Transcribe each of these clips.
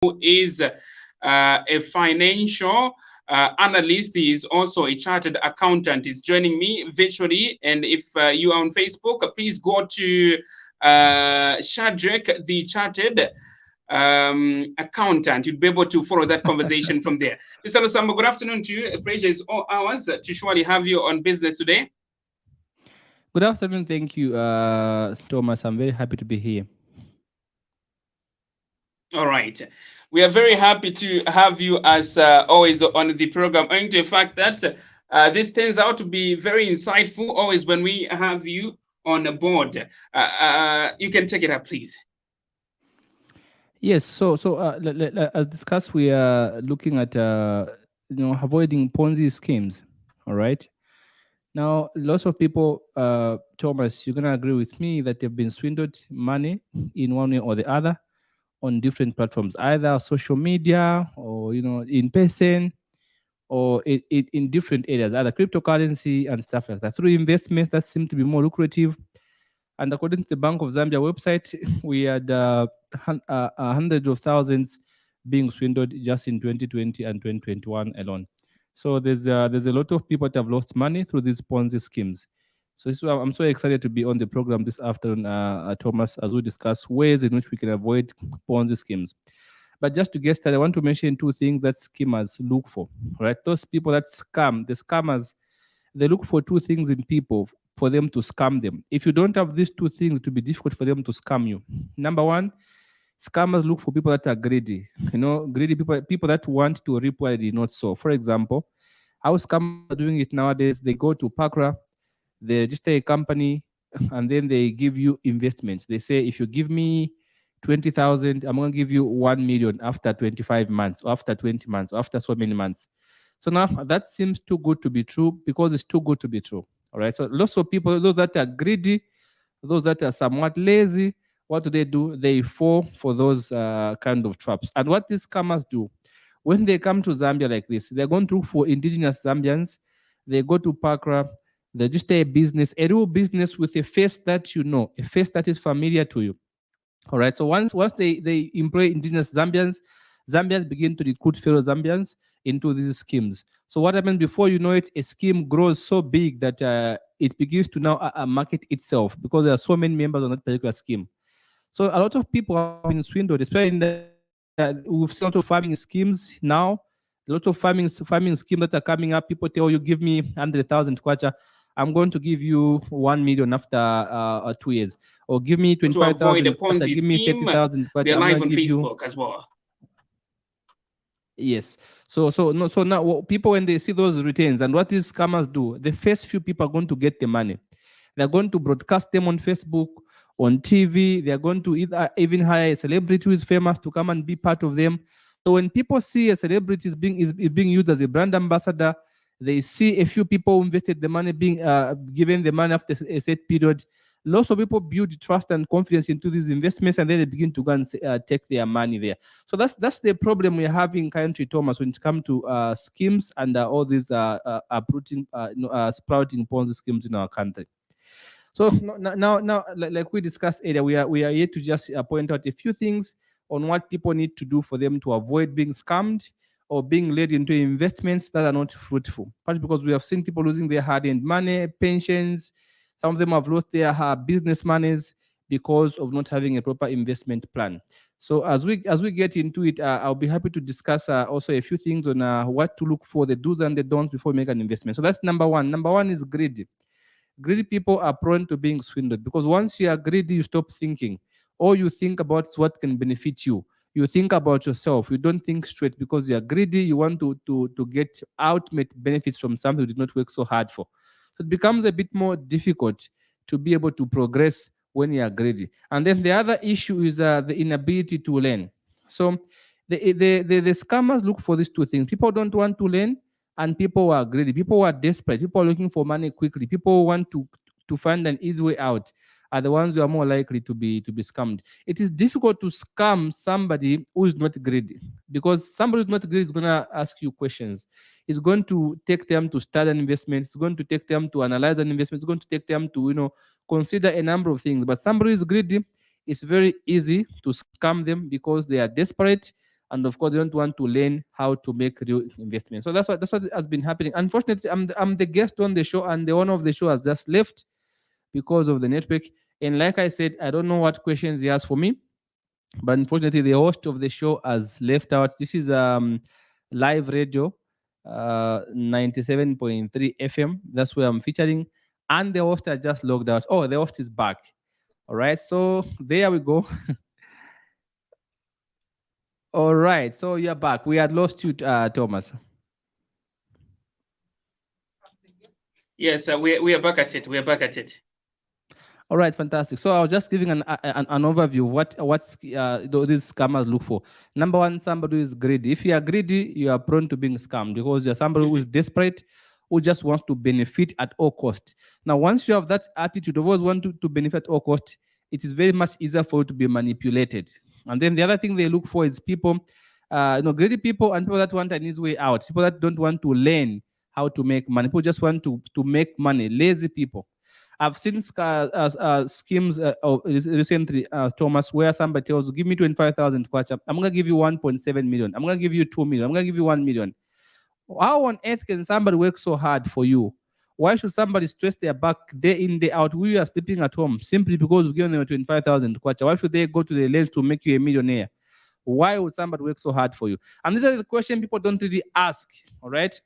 who is a financial analyst. He is also a chartered accountant. Is joining me virtually. And if you are on Facebook, please go to Shadrach, the chartered accountant. You'd be able to follow that conversation from there. Mr. Lusambo, good afternoon to you. A pleasure is all ours to surely have you on business today. Good afternoon. Thank you, Thomas. I'm very happy to be here. All right. We are very happy to have you as always on the program, owing to the fact that this turns out to be very insightful always when we have you on board. You can take it up, please. Yes. As discussed, we are looking at avoiding Ponzi schemes. All right. Now, lots of people, Thomas, you're gonna agree with me that they've been swindled money in one way or the other on different platforms, either social media or in person or in different areas, either cryptocurrency and stuff like that, through investments that seem to be more lucrative. And according to the Bank of Zambia website, we had hundreds of thousands being swindled just in 2020 and 2021 alone. So there's a lot of people that have lost money through these Ponzi schemes. So this is why I'm so excited to be on the program this afternoon, Thomas, as we discuss ways in which we can avoid Ponzi schemes. But just to get started, I want to mention two things that scammers look for. Right, those people that scam, the scammers, they look for two things in people for them to scam them. If you don't have these two things, it will be difficult for them to scam you. Number one, scammers look for people that are greedy. Greedy people that want to reap what they did not sow. For example, how scammers are doing it nowadays, they go to Pakra, they register a company, and then they give you investments. They say, if you give me 20,000, I'm going to give you 1 million after 25 months, or after 20 months, or after so many months. So now that seems too good to be true because it's too good to be true. All right. So lots of people, those that are greedy, those that are somewhat lazy, what do? They fall for those kind of traps. And what these scammers do, when they come to Zambia like this, they're going to look for indigenous Zambians. They go to Pakra, they just a business, a real business with a face that you know, a face that is familiar to you. All right. So once they employ indigenous Zambians, Zambians begin to recruit fellow Zambians into these schemes. So what happens before you know it, a scheme grows so big that it begins to now market itself because there are so many members on that particular scheme. So a lot of people have been swindled, especially in we've seen a lot of farming schemes now. A lot of farming schemes that are coming up. People tell you, give me 100,000 kwacha, I'm going to give you 1 million after 2 years, or give me To avoid the 25,000 kwacha, Ponzi give me scheme, 30,000 they're kwacha, I'm live going on to give you. Facebook as well. Yes. So now people, when they see those returns, and what these scammers do, the first few people are going to get the money. They're going to broadcast them on Facebook, on TV. They're going to even hire a celebrity who is famous to come and be part of them. So when people see a celebrity is being used as a brand ambassador, they see a few people who invested the money being given the money after a set period. Lots of people build trust and confidence into these investments, and then they begin to go and take their money there. So that's the problem we're having in country, Thomas, when it comes to schemes and all these sprouting Ponzi schemes in our country. So now, like we discussed earlier, we are here to just point out a few things on what people need to do for them to avoid being scammed or being led into investments that are not fruitful. Partly because we have seen people losing their hard-earned money, pensions. Some of them have lost their business monies because of not having a proper investment plan. So as we get into it, I'll be happy to discuss also a few things on what to look for, the do's and the don'ts before we make an investment. So that's number one. Number one is greedy. Greedy people are prone to being swindled because once you are greedy, you stop thinking. All you think about is what can benefit you. You think about yourself. You don't think straight because you are greedy. You want to get ultimate benefits from something you did not work so hard for. So it becomes a bit more difficult to be able to progress when you are greedy. And then the other issue is the inability to learn. So the scammers look for these two things. People don't want to learn, and people are greedy. People are desperate. People are looking for money quickly. People want to find an easy way out. Are the ones who are more likely to be scammed. It is difficult to scam somebody who is not greedy because somebody who's not greedy is gonna ask you questions. It's going to take them to start an investment. It's going to take them to analyze an investment. It's going to take them to consider a number of things. But somebody who is greedy, it's very easy to scam them because they are desperate and of course they don't want to learn how to make real investment. So that's what has been happening. Unfortunately, I'm the guest on the show, and the owner of the show has just left because of the network. And like I said, I don't know what questions he has for me, but unfortunately, the host of the show has left out. This is live radio, 97.3 FM. That's where I'm featuring, and the host has just logged out. Oh, the host is back. All right, so there we go. All right, so you're back. We had lost you, Thomas. Yes, we are back at it. We are back at it. All right, fantastic. So I was just giving an overview of what these scammers look for. Number one, somebody who is greedy. If you are greedy, you are prone to being scammed because you're somebody who is desperate, who just wants to benefit at all cost. Now, once you have that attitude of always want to benefit at all cost, it is very much easier for you to be manipulated. And then the other thing they look for is people, greedy people and people that want an easy way out. People that don't want to learn how to make money. People just want to make money. Lazy people. I've seen schemes recently, Thomas, where somebody tells you, give me 25,000 kwacha. I'm going to give you 1.7 million. I'm going to give you 2 million. I'm going to give you 1 million. How on earth can somebody work so hard for you? Why should somebody stress their back day in, day out? We are sleeping at home simply because we've given them 25,000 kwacha. Why should they go to the lengths to make you a millionaire? Why would somebody work so hard for you? And these are the questions people don't really ask, all right?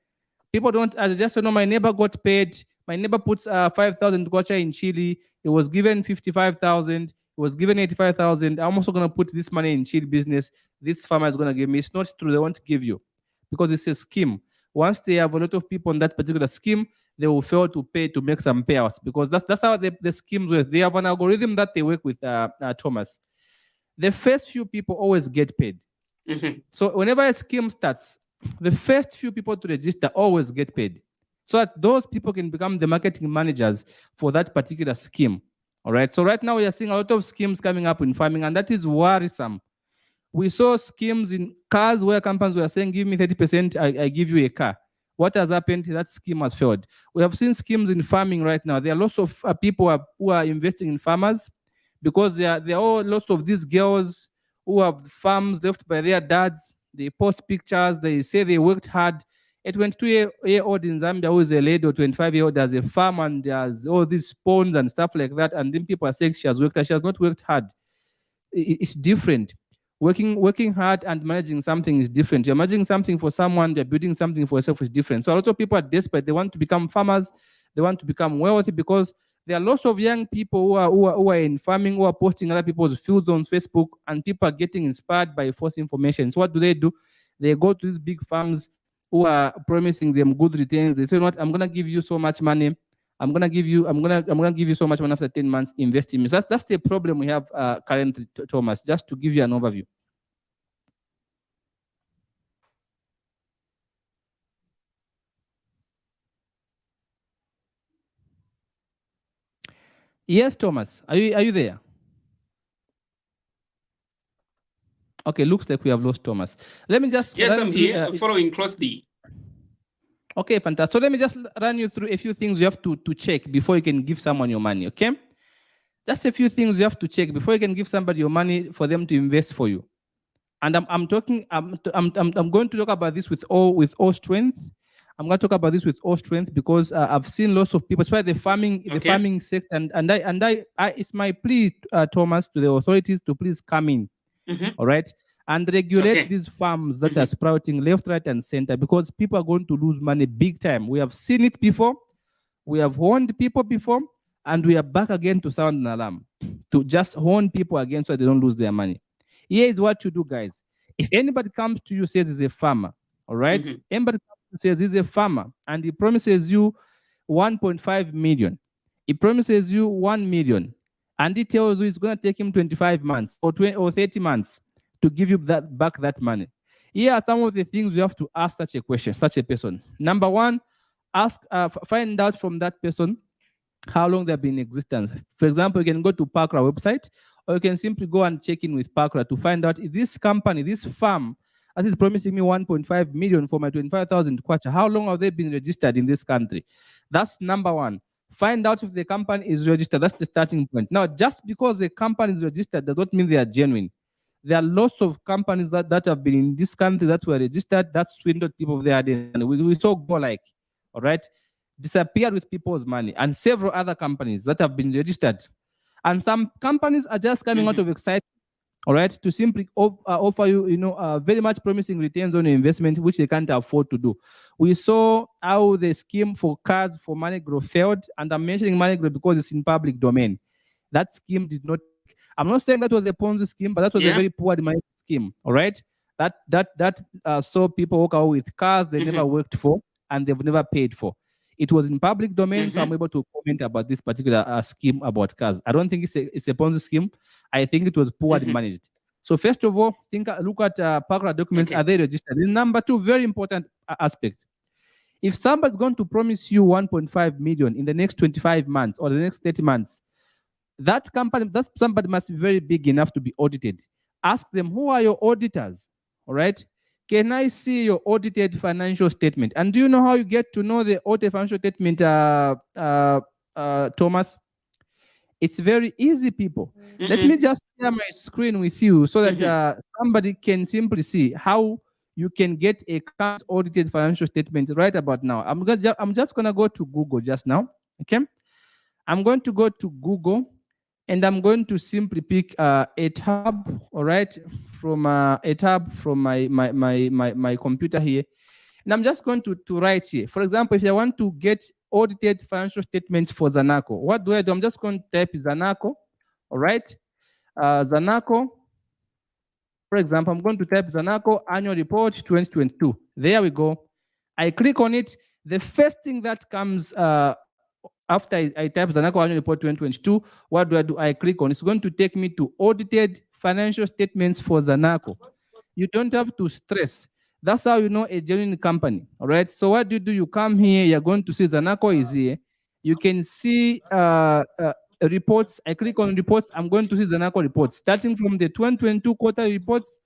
People don't, as I just know, my neighbor got paid. My neighbor puts 5,000 kwacha in Chile. It was given 55,000. It was given 85,000. I'm also going to put this money in Chile business. This farmer is going to give me. It's not true. They won't give you because it's a scheme. Once they have a lot of people on that particular scheme, they will fail to pay to make some payouts because that's how the schemes work. They have an algorithm that they work with, Thomas. The first few people always get paid. So whenever a scheme starts, the first few people to register always get paid, so that those people can become the marketing managers for that particular scheme. All right. So right now we are seeing a lot of schemes coming up in farming, and that is worrisome. We saw schemes in cars where companies were saying, give me 30%, I give you a car. What has happened? That scheme has failed. We have seen schemes in farming right now. There are lots of people who are investing in farmers because there are all lots of these girls who have farms left by their dads. They post pictures. They say they worked hard. A 22-year-old in Zambia who is a lady or 25-year-old has a farm and has all these spawns and stuff like that. And then people are saying she has worked hard. She has not worked hard. It's different. Working hard and managing something is different. You're managing something for someone, you're building something for yourself is different. So a lot of people are desperate. They want to become farmers. They want to become wealthy because there are lots of young people who are in farming, who are posting other people's fields on Facebook, and people are getting inspired by false information. So what do? They go to these big farms who are promising them good returns. They say, what, I'm gonna give you so much money. I'm gonna give you so much money after 10 months. Invest in me. So that's the problem we have currently, Thomas. Just to give you an overview. Yes, Thomas. Are you there? Okay, looks like we have lost Thomas. Let me just yes, I'm here, following closely. Okay, fantastic. So let me just run you through a few things you have to check before you can give someone your money. Okay, just a few things you have to check before you can give somebody your money for them to invest for you. And I'm going to talk about this with all strength. I'm going to talk about this with all strength because I've seen lots of people, especially the farming sector, and I it's my plea, Thomas, to the authorities to please come in, all right, and regulate these farms that are sprouting left, right, and center because people are going to lose money big time. We have seen it before, we have warned people before, and we are back again to sound an alarm to just warn people again so they don't lose their money. Here is what you do, guys. If anybody comes to you says he's a farmer, all right? Anybody says he's a farmer and he promises you 1.5 million, he promises you 1 million, and he tells you it's going to take him 25 months or 20 or 30 months to give you that money. Here are some of the things you have to ask such a person. Number one, find out from that person how long they've been in existence. For example, you can go to Parkra website, or you can simply go and check in with Parkra to find out if this company, this farm, that is promising me 1.5 million for my 25,000 kwacha, how long have they been registered in this country? That's number one. Find out if the company is registered. That's the starting point. Now, just because the company is registered does not mean they are genuine. There are lots of companies that have been in this country that were registered that swindled people of their hard-earned money. We saw Go like, all right, disappeared with people's money, and several other companies that have been registered. And some companies are just coming out Mm-hmm. of excitement, all right, to simply offer you, very much promising returns on your investment, which they can't afford to do. We saw how the scheme for cars for MoneyGrow failed, and I'm mentioning MoneyGrow because it's in public domain. That scheme did not take. I'm not saying that was a Ponzi scheme, but that was a Yeah. very poor managed scheme. All right, that saw people walk out with cars they never Mm-hmm. worked for and they've never paid for. It was in public domain, so I'm Mm-hmm. able to comment about this particular scheme about cars. I don't think it's a Ponzi scheme. I think it was poorly Mm-hmm. managed. So first of all, look at particular documents. Are Okay. they registered? And number two, very important aspect. If somebody's going to promise you 1.5 million in the next 25 months or the next 30 months, that somebody must be very big enough to be audited. Ask them, who are your auditors? All right. Can I see your audited financial statement? And do you know how you get to know the audited financial statement, Thomas? It's very easy, people. Let me Mm-hmm. just share my screen with you so that Mm-hmm. somebody can simply see how you can get a company's audited financial statement right about now. I'm just gonna go to Google just now. Okay, I'm going to go to Google and I'm going to simply pick a tab, all right, from a tab from my computer here. And I'm just going to write here. For example, if I want to get audited financial statements for Zanaco, what do I do? I'm just going to type Zanaco, all right? Zanaco, for example, I'm going to type Zanaco annual report 2022. There we go. I click on it. The first thing that comes after I type Zanaco annual report 2022, what do? I click on. It's going to take me to audited financial statements for Zanaco. You don't have to stress. That's how you know a genuine company. All right. So what do? You come here, you're going to see Zanaco is here. You can see reports. I click on reports. I'm going to see Zanaco reports, starting from the 2022 quarter reports,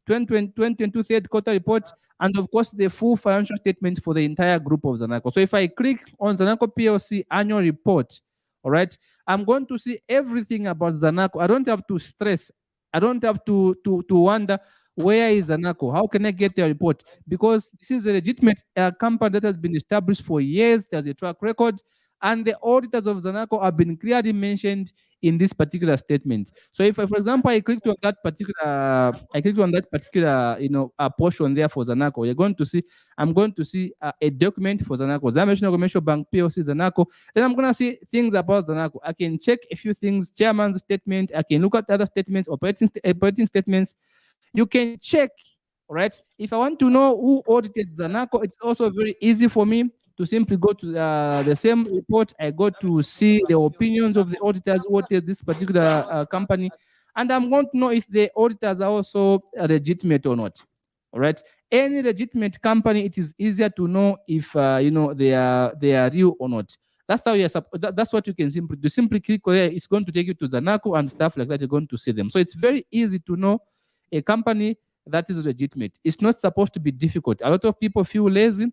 2022 third quarter report, and of course the full financial statements for the entire group of Zanaco. So if I click on Zanaco PLC annual report, all right, I'm going to see everything about Zanaco. I don't have to stress. I don't have to wonder where is Zanaco? How can I get their report? Because this is a legitimate company that has been established for years. There's a track record, and the auditors of Zanaco have been clearly mentioned in this particular statement. So if, for example, I clicked on that particular, portion there for Zanaco, I'm going to see a document for Zanaco, Zambia National Commercial Bank PLC Zanaco. Then I'm going to see things about Zanaco. I can check a few things, chairman's statement. I can look at other statements, operating statements. You can check, right? If I want to know who audited Zanaco, it's also very easy for me to simply go to the same report. I go to see the opinions of the auditors who audited this particular company, and I'm going to know if the auditors are also legitimate or not. All right. Any legitimate company, it is easier to know if they are real or not. That's how that's what you can simply do. Simply click there. It's going to take you to Zanaco and stuff like that. You're going to see them. So it's very easy to know a company that is legitimate. It's not supposed to be difficult. A lot of people feel lazy,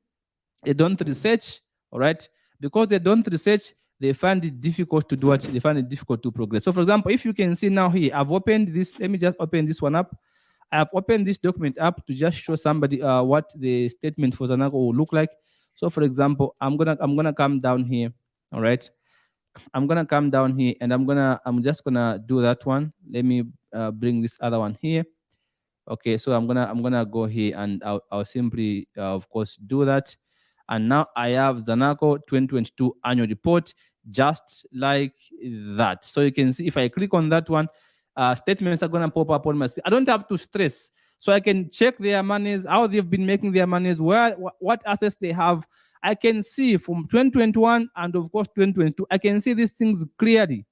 they don't research, all right? Because they don't research, they find it difficult to do what they find it difficult to progress. So, for example, if you can see now here, I've opened this. Let me just open this one up. I've opened this document up to just show somebody what the statement for Zanaco will look like. So, for example, I'm gonna come down here. All right. I'm gonna come down here and I'm just gonna do that one. Let me bring this other one here. Okay, so I'm gonna go here and I'll simply of course do that. And now I have Zanaco 2022 annual report just like that. So you can see if I click on that one, statements are gonna pop up on my screen. I don't have to stress. So I can check their monies, how they've been making their monies, what assets they have. I can see from 2021 and of course 2022. I can see these things clearly.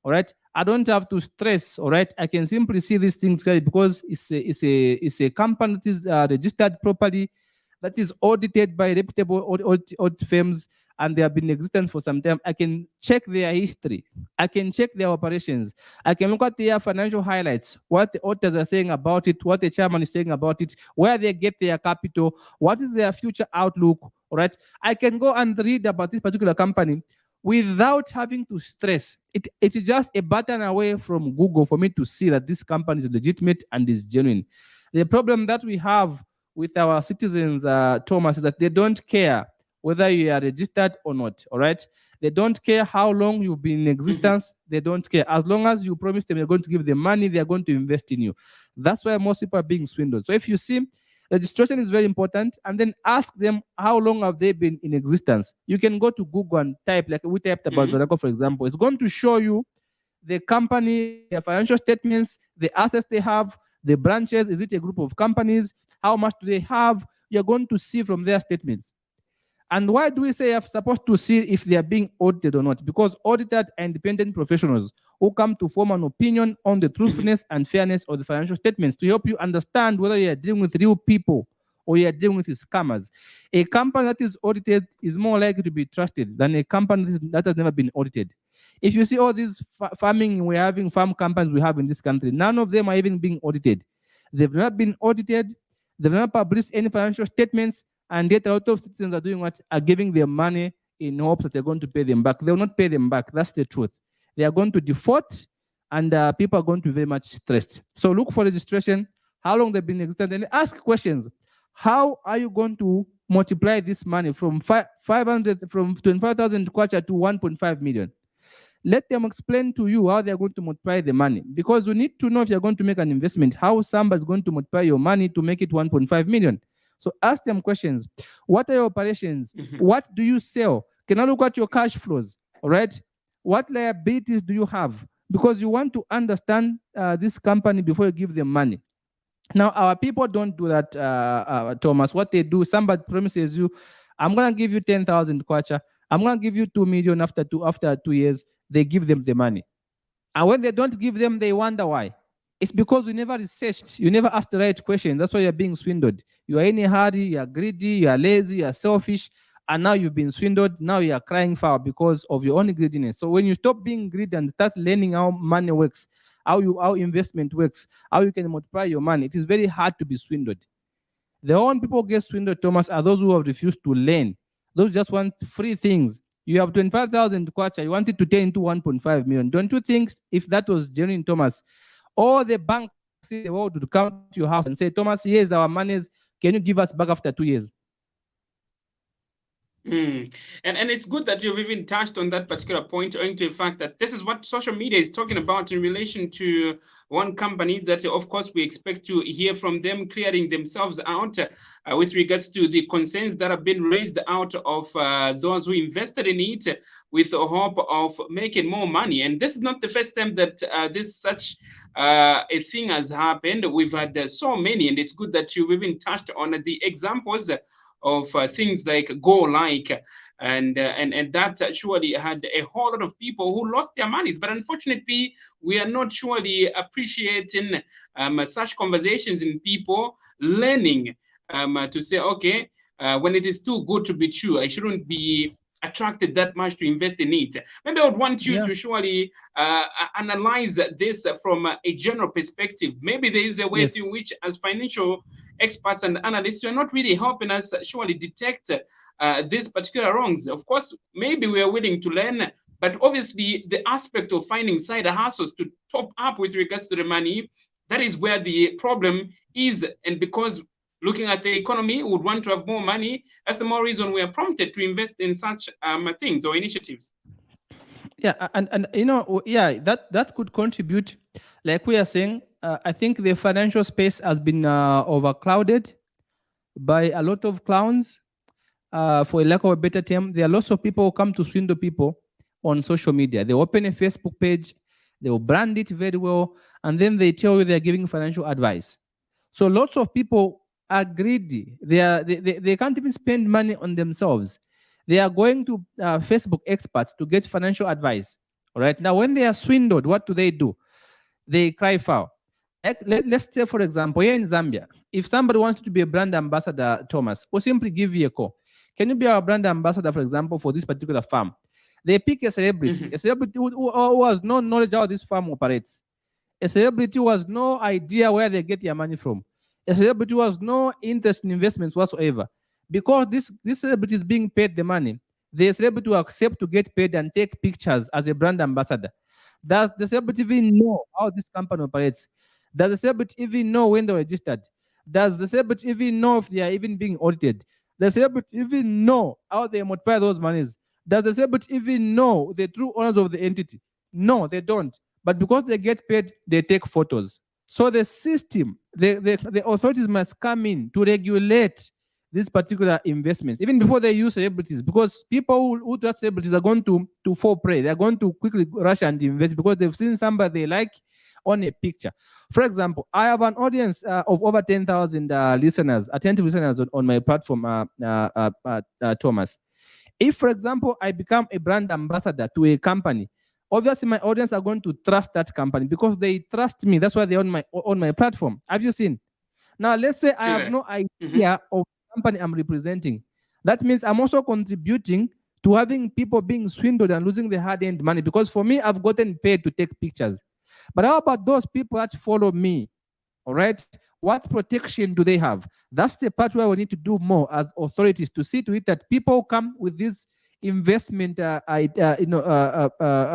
All right, I don't have to stress. All right, I can simply see these things clearly because it's a company that is registered properly, that is audited by reputable audit firms, and they have been in existence for some time. I can check their history, I can check their operations, I can look at their financial highlights, what the auditors are saying about it, what the chairman is saying about it, where they get their capital, what is their future outlook. All right, I can go and read about this particular company without having to stress. It's just a button away from Google for me to see that this company is legitimate and is genuine. The problem that we have with our citizens, Thomas, is that they don't care whether you are registered or not. All right. They don't care how long you've been in Mhm. existence. They don't care. As long as you promise them you're going to give them money, they're going to invest in you. That's why most people are being swindled. So if you see, registration is very important, and then ask them how long have they been in existence. You can go to Google and type, like we typed about Mhm. Zoraco, for example. It's going to show you the company, their financial statements, the assets they have, the branches. Is it a group of companies? How much do they have? You're going to see from their statements. And why do we say you're supposed to see if they are being audited or not? Because audited are independent professionals who come to form an opinion on the Mhm. truthfulness and fairness of the financial statements to help you understand whether you are dealing with real people or you are dealing with scammers. A company that is audited is more likely to be trusted than a company that has never been audited. If you see all these farming we're having, farm companies we have in this country, none of them are even being audited. They've not been audited. They've not published any financial statements, and yet a lot of citizens are doing what? Are giving them money in hopes that they're going to pay them back. They will not pay them back. That's the truth. They are going to default, and people are going to be very much stressed. So look for registration, how long they've been existing, and ask questions. How are you going to multiply this money from 500 from 25,000 kwacha to 1.5 million? Let them explain to you how they're going to multiply the money, because you need to know if you're going to make an investment, how Samba is going to multiply your money to make it 1.5 million. So ask them questions. What are your operations? Mhm. What do you sell? Can I look at your cash flows? All right. What liabilities do you have? Because you want to understand this company before you give them money. Now, our people don't do that, Thomas. What they do, somebody promises you, I'm gonna give you 10,000 kwacha. I'm gonna give you 2 million after 2 years. They give them the money, and when they don't give them, they wonder why. It's because you never researched, you never asked the right question. That's why you're being swindled. You are in a hurry, you are greedy, you are lazy, you are selfish, and now you've been swindled. Now you are crying foul because of your own greediness. So when you stop being greedy and start learning how money works, how investment works, how you can multiply your money, it is very hard to be swindled. The only people who get swindled, Thomas, are those who have refused to learn. Those just want free things. You have 25,000 kwacha, you want it to turn into 1.5 million. Don't you think if that was genuine, Thomas, all the banks in the world would come to your house and say, Thomas, here's our monies. Can you give us back after 2 years? Mm. And it's good that you've even touched on that particular point, owing to the fact that this is what social media is talking about in relation to one company that, of course, we expect to hear from them clearing themselves out with regards to the concerns that have been raised out of those who invested in it with the hope of making more money. And this is not the first time that this such a thing has happened. We've had so many, and it's good that you've even touched on the examples of things like Go Like, and that surely had a whole lot of people who lost their monies. But unfortunately, we are not surely appreciating such conversations in people learning to say, okay, when it is too good to be true, I shouldn't be attracted that much to invest in it. Maybe I would want you Yeah. to surely analyze this from a general perspective. Maybe there is a way Yes. through which, as financial experts and analysts, you're not really helping us surely detect these particular wrongs. Of course, maybe we are willing to learn, but obviously the aspect of finding side hustles to top up with regards to the money, that is where the problem is. And because looking at the economy, we would want to have more money. That's the more reason we are prompted to invest in such things or initiatives. Yeah, and yeah, that could contribute. Like we are saying, I think the financial space has been overclouded by a lot of clowns. For a lack of a better term, there are lots of people who come to swindle people on social media. They open a Facebook page, they will brand it very well, and then they tell you they're giving financial advice. So lots of people are greedy. They can't even spend money on themselves. They are going to Facebook experts to get financial advice. All right. Now, when they are swindled, what do? They cry foul. Like, let's say, for example, here in Zambia, if somebody wants to be a brand ambassador, Thomas, or simply give you a call, can you be our brand ambassador, for example, for this particular farm? They pick Mhm. a celebrity who has no knowledge how this farm operates, a celebrity who has no idea where they get their money from, a celebrity who has no interest in investments whatsoever. Because this celebrity is being paid the money, The celebrity will accept to get paid and take pictures as a brand ambassador. Does the celebrity even know how this company operates? Does the celebrity even know when they're registered? Does the celebrity even know if they are even being audited? Does the celebrity even know how they multiply those monies? Does the celebrity even know the true owners of the entity? No, they don't. But because they get paid, they take photos. So the system, the authorities must come in to regulate these particular investments, even before they use celebrities, because people who trust celebrities are going to fall prey. They're going to quickly rush and invest because they've seen somebody they like on a picture. For example, I have an audience of over 10,000 listeners, attentive listeners on my platform, Thomas. If, for example, I become a brand ambassador to a company, obviously my audience are going to trust that company because they trust me. That's why they're on my platform. Have you seen? Now, let's say I have Correct. no Mm-hmm. idea of the company I'm representing. That means I'm also contributing to having people being swindled and losing their hard-earned money. Because for me, I've gotten paid to take pictures. But how about those people that follow me? All right. What protection do they have? That's the part where we need to do more as authorities to see to it that people come with these investment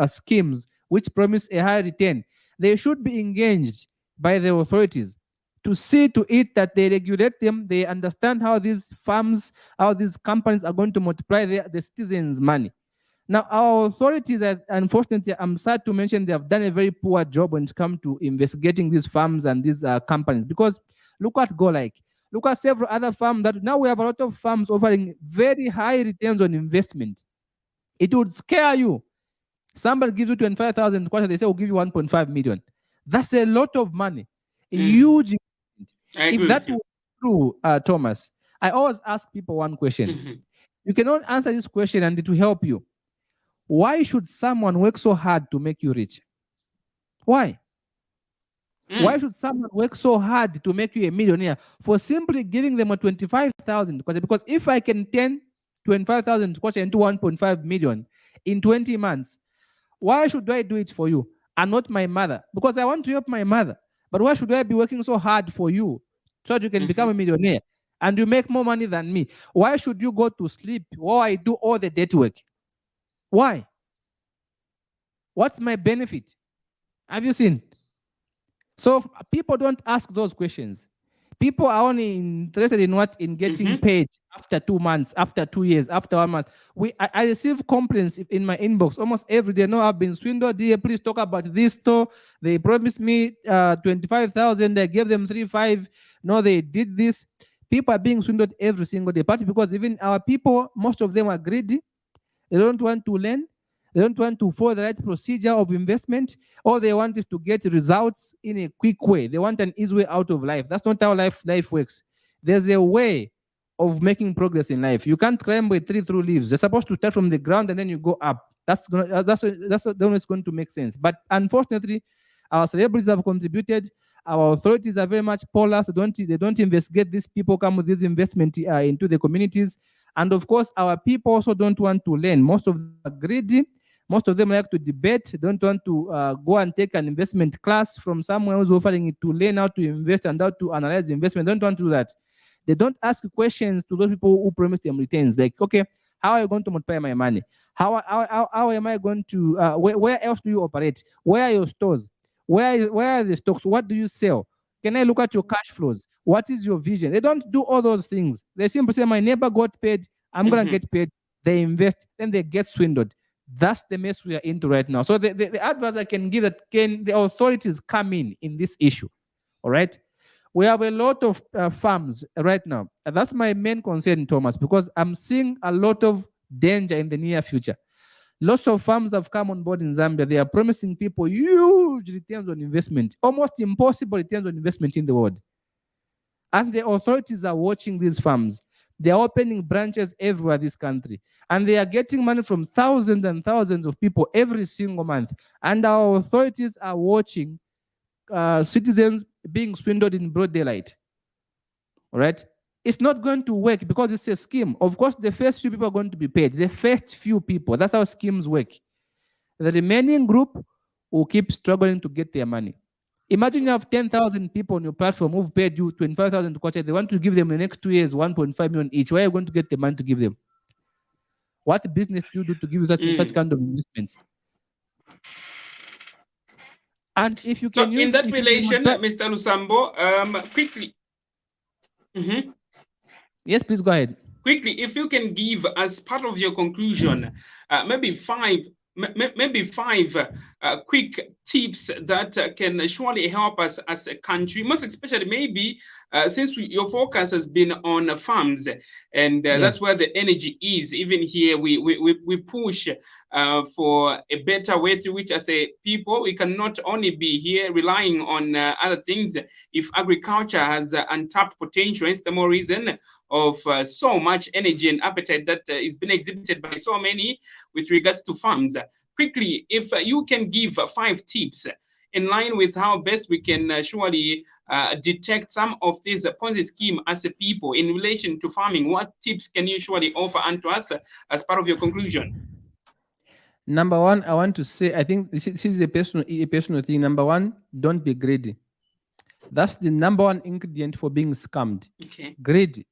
schemes which promise a high return. They should be engaged by the authorities to see to it that they regulate them. They understand how these firms, how these companies are going to multiply the citizens' money. Now, our authorities, unfortunately, I'm sad to mention, they have done a very poor job when it comes to investigating these firms and these companies. Because look at Go Like, look at several other firms that now we have a lot of firms offering very high returns on investment. It would scare you. Somebody gives you 25,000 quarter, they say, we'll give you 1.5 million. That's a lot of money, a Mm. huge investment. I If agree that with you. was true, Thomas, I always ask people one question. Mm-hmm. You cannot answer this question and it will help you. Why should someone work so hard to make you rich? Why? Why Mm. should someone work so hard to make you a millionaire for simply giving them a 25,000? Because if I can turn 25,000 into 1.5 million in 20 months, why should I do it for you and not my mother? Because I want to help my mother. But why should I be working so hard for you so that you can become Mm-hmm. a millionaire and you make more money than me? Why should you go to sleep while I do all the dirty work? Why? What's my benefit? Have you seen? So people don't ask those questions. People are only interested in what in getting Mm-hmm. paid after 2 months, after 2 years, after 1 month. I receive complaints in my inbox almost every day. No, I've been swindled. Dear, please talk about this store. They promised me 25,000. I gave them 3.5. No, they did this. People are being swindled every single day. Partly because even our people, most of them are greedy. They don't want to learn. They don't want to follow the right procedure of investment. All they want is to get results in a quick way. They want an easy way out of life. That's not how life works. There's a way of making progress in life. You can't climb a tree through leaves. You're supposed to start from the ground and then you go up. That's the only it's going to make sense. But unfortunately, our celebrities have contributed. Our authorities are very much powerless. They don't investigate these people come with this investment into the communities. And of course, our people also don't want to learn. Most of them are greedy. Most of them like to debate, don't want to go and take an investment class from someone who's offering it to learn how to invest and how to analyze investment. Don't want to do that. They don't ask questions to those people who promise them returns. Like, okay, how are you going to multiply my money? How am I going to, where else do you operate? Where are your stores? Where are the stocks? What do you sell? Can I look at your cash flows? What is your vision? They don't do all those things. They simply say, my neighbor got paid. I'm going to Mm-hmm. get paid. They invest, then they get swindled. That's the mess we are into right now. So the advice I can give that can the authorities come in this issue. All right. We have a lot of farms right now. And that's my main concern, Thomas, because I'm seeing a lot of danger in the near future. Lots of farms have come on board in Zambia. They are promising people huge returns on investment, almost impossible returns on investment in the world. And the authorities are watching these farms. They are opening branches everywhere in this country. And they are getting money from thousands and thousands of people every single month. And our authorities are watching citizens being swindled in broad daylight. All right? It's not going to work because it's a scheme. Of course, the first few people are going to be paid. The first few people. That's how schemes work. The remaining group will keep struggling to get their money. Imagine you have 10,000 people on your platform who've paid you 25,000 to coach. They want to give them in the next 2 years 1.5 million each. Where are you going to get the money to give them? What business do you do to give you such Mm. kind of investments? And if you So can in use, that if you can relation, multiply, Mr. Lusambo, quickly. Mhm. yes, please go ahead. Quickly, if you can give as part of your conclusion, maybe maybe five quick tips that can surely help us as a country, most especially maybe since your focus has been on farms, and Yeah. that's where the energy is. Even here, we push for a better way through which, as a people, we cannot only be here relying on other things. If agriculture has untapped potential, it's the more reason of so much energy and appetite that is being exhibited by so many with regards to farms. Quickly, if you can give five tips in line with how best we can surely detect some of these Ponzi scheme as a people in relation to farming, what tips can you surely offer unto us as part of your conclusion? Number one, I want to say, I think this is a personal thing. Number one, don't be greedy. That's the number one ingredient for being scammed. Okay. Greedy.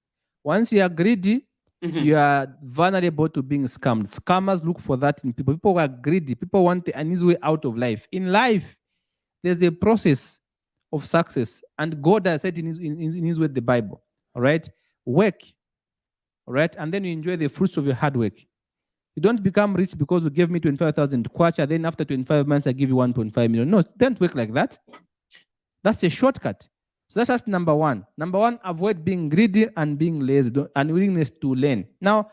Once you are greedy, Mm-hmm. you are vulnerable to being scammed. Scammers look for that in people. People who are greedy. People want an easy way out of life. In life, there's a process of success, and God has said in his word, the Bible. All right, work. All right, and then you enjoy the fruits of your hard work. You don't become rich because you gave me 25,000 kwacha, then after 25 months I give you 1.5 million. No, don't work like that. That's a shortcut. So that's just number one. Number one, avoid being greedy and being lazy and willingness to learn. Now,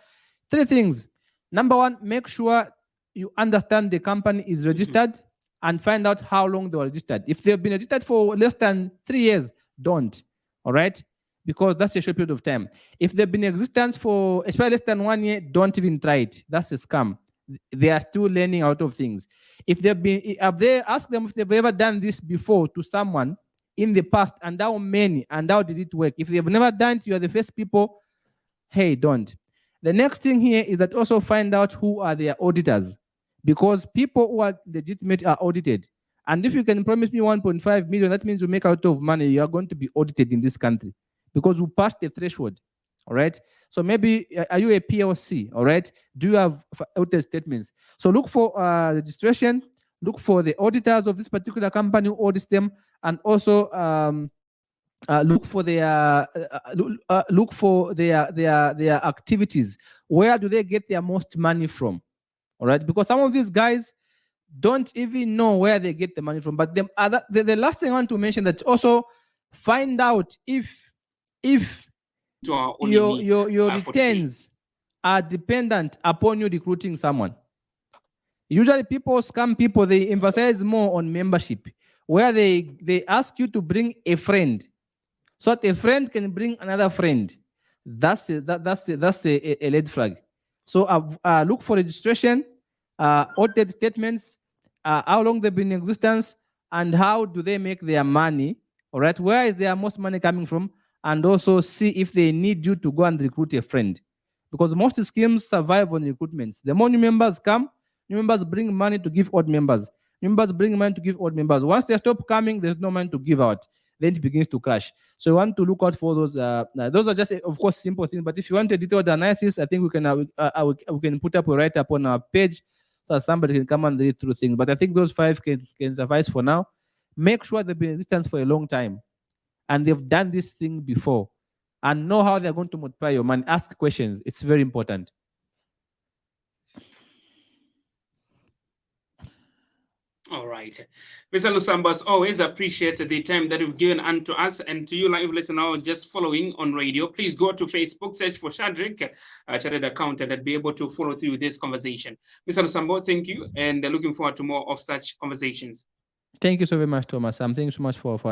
three things. Number one, make sure you understand the company is registered and find out how long they were registered. If they've been registered for less than 3 years, don't. All right? Because that's a short period of time. If they've been in existence for especially less than 1 year, don't even try it. That's a scam. They are still learning out of things. If they ask them if they've ever done this before to someone in the past, and how many, and how did it work? If they've never done it, you are the first people. Hey, don't. The next thing here is that also find out who are their auditors, because people who are legitimate are audited. And if you can promise me 1.5 million, that means you make a lot of money. You are going to be audited in this country because you passed the threshold. All right. So maybe are you a PLC? All right. Do you have audited statements? So look for registration. Look for the auditors of this particular company who audits them, and also look for their activities. Where do they get their most money from? All right, because some of these guys don't even know where they get the money from. But the last thing I want to mention, that also find out if To our only your need your for today. returns are dependent upon you recruiting someone. Usually people scam people, they emphasize more on membership, where they ask you to bring a friend so that a friend can bring another friend. That's a red flag. So look for registration, audited statements, how long they've been in existence, and how do they make their money. All right, where is their most money coming from? And also see if they need you to go and recruit a friend, because most schemes survive on recruitments. The more new members come, new members bring money to give old members. Members bring money to give old members. Once they stop coming, there's no money to give out. Then it begins to crash. So you want to look out for those. Those are just, of course, simple things. But if you want a detailed analysis, I think we can put up a write up on our page so somebody can come and read through things. But I think those five can suffice for now. Make sure they've been in existence for a long time and they've done this thing before and know how they're going to multiply your money. Ask questions. It's very important. All right. Mr. Lusambas, always appreciate the time that you've given unto us, and to you live listener just following on radio. Please go to Facebook, search for Shadrach, Chartered Accountant, and be able to follow through this conversation. Mr. Lusambo, thank you, and looking forward to more of such conversations. Thank you so very much, Thomas. Thank you so much for